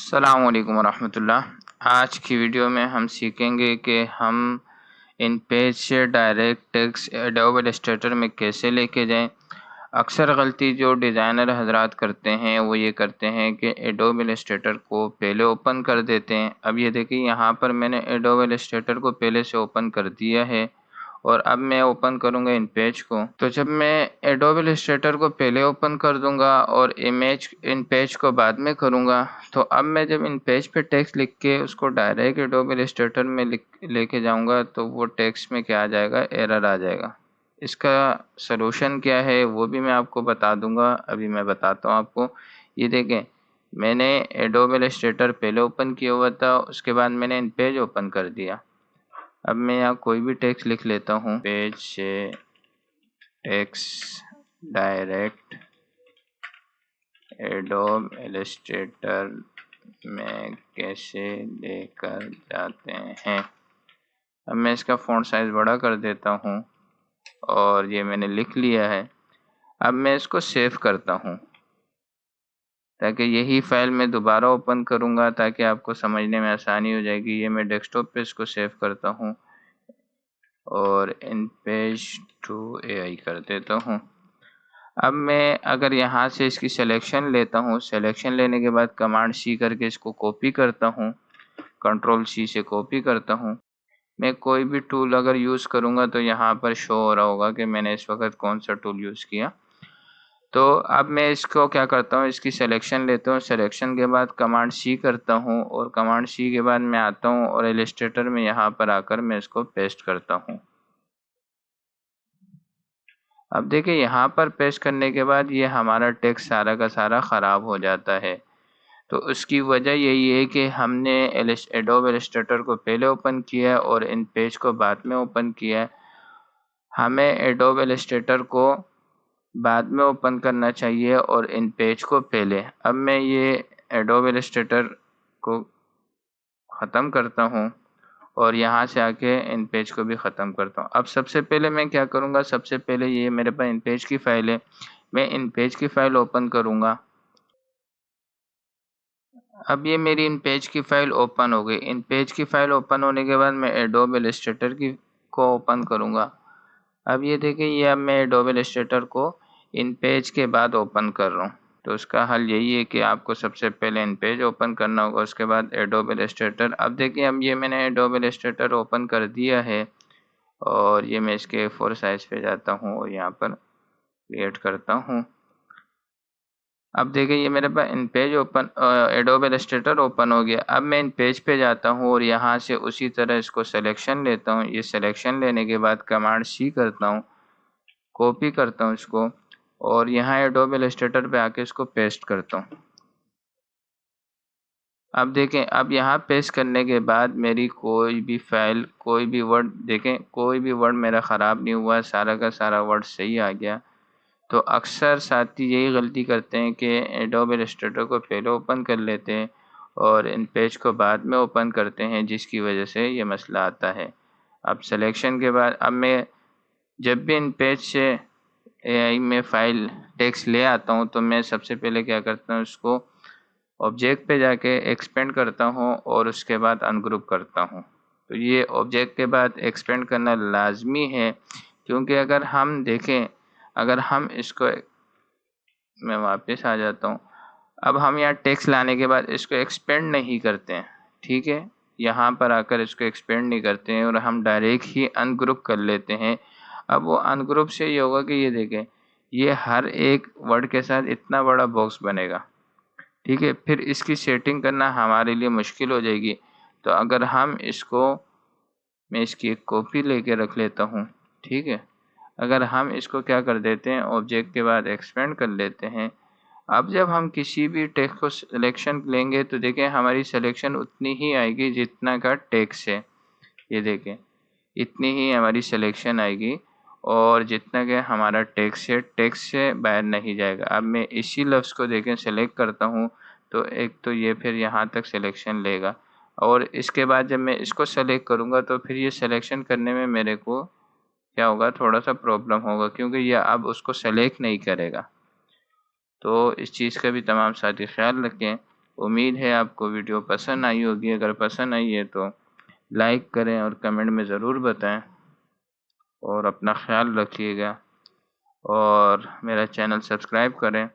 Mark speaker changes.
Speaker 1: अस्सलाम वालेकुम वरहमतुल्लाह। आज की वीडियो में हम सीखेंगे कि हम इन पेज से डायरेक्ट टेक्स्ट एडोब इलस्ट्रेटर में कैसे लेके जाएं। अक्सर गलती जो डिज़ाइनर हजरात करते हैं वो ये करते हैं कि एडोब इलस्ट्रेटर को पहले ओपन कर देते हैं। अब ये देखिए, यहाँ पर मैंने एडोब इलस्ट्रेटर को पहले से ओपन कर दिया है और अब मैं ओपन करूँगा इन पेज को। तो जब मैं एडोब इलस्ट्रेटर को पहले ओपन कर दूँगा और इमेज इन पेज को बाद में करूँगा, तो अब मैं जब इन पेज पे टेक्स्ट लिख के उसको डायरेक्ट एडोब इलस्ट्रेटर में लेके जाऊँगा तो वो टेक्स्ट में क्या आ जाएगा, एरर आ जाएगा। इसका सलूशन क्या है वो भी मैं आपको बता दूँगा। अभी मैं बताता हूँ आपको। ये देखें, मैंने एडोब इलस्ट्रेटर पहले ओपन किया हुआ था, उसके बाद मैंने इन पेज ओपन कर दिया। अब मैं यहाँ कोई भी टेक्स्ट लिख लेता हूँ। पेज से टेक्स्ट डायरेक्ट एडोब इलस्ट्रेटर में कैसे लेकर जाते हैं। अब मैं इसका फ़ॉन्ट साइज़ बड़ा कर देता हूँ और ये मैंने लिख लिया है। अब मैं इसको सेव करता हूँ ताकि यही फाइल मैं दोबारा ओपन करूँगा ताकि आपको समझने में आसानी हो जाएगी। ये मैं डेस्कटॉप पे इसको सेव करता हूँ और इन पेज टू एआई कर देता हूँ। अब मैं अगर यहाँ से इसकी सिलेक्शन लेता हूँ, सिलेक्शन लेने के बाद कमांड सी करके इसको कॉपी करता हूँ, कंट्रोल सी से कॉपी करता हूँ। मैं कोई भी टूल अगर यूज़ करूँगा तो यहाँ पर शो हो रहा होगा कि मैंने इस वक्त कौन सा टूल यूज़ किया। तो अब मैं इसको क्या करता हूँ, इसकी सिलेक्शन लेता हूँ, सिलेक्शन के बाद कमांड सी करता हूँ और कमांड सी के बाद मैं आता हूँ और इलस्ट्रेटर में यहाँ पर आकर मैं इसको पेस्ट करता हूँ। अब देखिए, यहाँ पर पेस्ट करने के बाद ये हमारा टेक्स्ट सारा का सारा ख़राब हो जाता है। तो उसकी वजह यही है कि हमने एडोब इलस्ट्रेटर को पहले ओपन किया है और इन पेज को बाद में ओपन किया है। हमें एडोब इलस्ट्रेटर को बाद में ओपन करना चाहिए और इन पेज को पहले। अब मैं ये एडोब इलस्ट्रेटर को ख़त्म करता हूँ और यहाँ से आके इन पेज को भी ख़त्म करता हूँ। अब सबसे पहले मैं क्या करूँगा, सबसे पहले ये मेरे पास इन पेज की फ़ाइल है, मैं इन पेज की फ़ाइल ओपन करूँगा। अब ये मेरी इन पेज की फ़ाइल ओपन हो गई। इन पेज की फ़ाइल ओपन होने के बाद मैं एडोब इलस्ट्रेटर को ओपन करूँगा। अब ये देखिए, ये अब मैं एडोब इलस्ट्रेटर को इन पेज के बाद ओपन कर रहा हूँ। तो उसका हल यही है कि आपको सबसे पहले इन पेज ओपन करना होगा, उसके बाद एडोब इलस्ट्रेटर। अब देखिए, अब ये मैंने एडोब इलस्ट्रेटर ओपन कर दिया है और ये मैं इसके A4 साइज़ पे जाता हूँ और यहाँ पर क्रिएट करता हूँ। अब देखिए, ये मेरे पास इन page open Adobe Illustrator open हो गया। अब मैं इन पेज पे जाता हूँ और यहाँ से उसी तरह इसको सिलेक्शन लेता हूँ। ये सिलेक्शन लेने के बाद कमांड सी करता हूँ, कॉपी करता हूँ इसको और यहाँ एडोब इलस्ट्रेटर पे आके इसको पेस्ट करता हूँ। अब देखें, अब यहाँ पेस्ट करने के बाद मेरी कोई भी फाइल, कोई भी वर्ड, देखें कोई भी वर्ड मेरा ख़राब नहीं हुआ, सारा का सारा वर्ड सही आ गया। तो अक्सर साथी यही गलती करते हैं कि एडोब इलस्ट्रेटर को पहले ओपन कर लेते हैं और इन पेज को बाद में ओपन करते हैं, जिसकी वजह से ये मसला आता है। अब सिलेक्शन के बाद अब मैं जब भी इन पेज से एआई में फ़ाइल टेक्स्ट ले आता हूँ तो मैं सबसे पहले क्या करता हूँ, उसको ऑब्जेक्ट पे जाके एक्सपेंड करता हूँ और उसके बाद अनग्रुप करता हूँ। तो ये ऑब्जेक्ट के बाद एक्सपेंड करना लाजमी है, क्योंकि अगर हम देखें, अगर हम इसको, मैं वापस आ जाता हूँ। अब हम यहाँ टेक्स्ट लाने के बाद इसको एक्सपेंड नहीं करते हैं, ठीक है, यहाँ पर आकर इसको एक्सपेंड नहीं करते हैं और हम डायरेक्ट ही अनग्रुप कर लेते हैं। अब वो अनग्रुप से ये होगा कि ये देखें, ये हर एक वर्ड के साथ इतना बड़ा बॉक्स बनेगा, ठीक है। फिर इसकी सेटिंग करना हमारे लिए मुश्किल हो जाएगी। तो अगर हम इसको, मैं इसकी एक कॉपी लेके रख लेता हूँ, ठीक है। अगर हम इसको क्या कर देते हैं, ऑब्जेक्ट के बाद एक्सपेंड कर लेते हैं। अब जब हम किसी भी टेक्स्ट को सिलेक्शन लेंगे तो देखें, हमारी सिलेक्शन उतनी ही आएगी जितना का टेक्स्ट है। ये देखें, इतनी ही हमारी सिलेक्शन आएगी और जितना कि हमारा टेक्स्ट है, टेक्स्ट से बाहर नहीं जाएगा। अब मैं इसी लफ्ज़ को देखें सेलेक्ट करता हूँ तो एक तो ये फिर यहाँ तक सिलेक्शन लेगा और इसके बाद जब मैं इसको सेलेक्ट करूँगा तो फिर ये सिलेक्शन करने में मेरे को क्या होगा, थोड़ा सा प्रॉब्लम होगा, क्योंकि ये अब उसको सेलेक्ट नहीं करेगा। तो इस चीज़ का भी तमाम साथी ख्याल रखें। उम्मीद है आपको वीडियो पसंद आई होगी। अगर पसंद आई है तो लाइक करें और कमेंट में ज़रूर बताएं और अपना ख्याल रखिएगा और मेरा चैनल सब्सक्राइब करें।